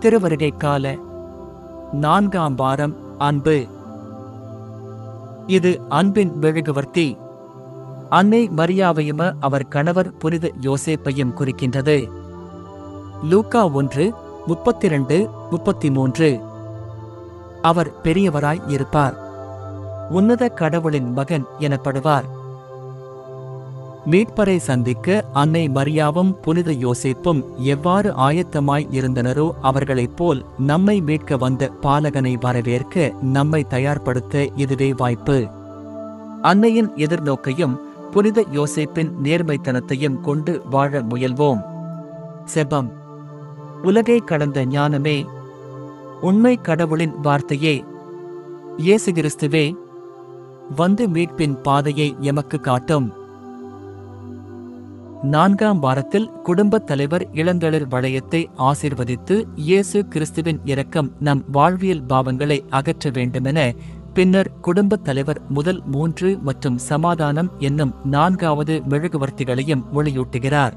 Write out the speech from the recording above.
திருவருகை கால 4ஆம் வாரம். அன்பு. இது அன்பின் மெழுகுவர்த்தி. அன்னை மரியாவையும் அவர் கணவர் புனித யோசேப்பையும் குறிக்கின்றது. லூக்கா 1:32-33. அவர் பெரியவராய் இருப்பார். உன்னத கடவுளின் மகன் எனப்படுவார். மீட்பரை சந்திக்க அன்னை மரியாவும் புனித யோசேப்பும் எவ்வாறு ஆயத்தமாய் இருந்தனரோ அவர்களைப் போல் நம்மை மீட்க வந்த பாலகனை வரவேற்க நம்மை தயார்படுத்த இதுவே வாய்ப்பு. அன்னையின் எதிர்நோக்கையும் புனித யோசேப்பின் நேர்மைத்தனத்தையும் கொண்டு வாழ முயல்வோம். செபம். உலகை கடந்த ஞானமே, உண்மை கடவுளின் வார்த்தையே, இயேசு கிறிஸ்துவே, வந்து மீட்பின் பாதையை எமக்கு காட்டும். 4ஆம் வாரத்தில் குடும்பத் தலைவர் இளந்தளிர் வளையத்தை ஆசீர்வதித்து இயேசு கிறிஸ்துவின் இரக்கம் நம் வாழ்வியல் பாவங்களை அகற்ற வேண்டுமென, பின்னர் குடும்பத் தலைவர் முதல் 3 மற்றும் சமாதானம் என்னும் 4வது மெழுகுவர்த்திகளையும் ஒளியூட்டுகிறார்.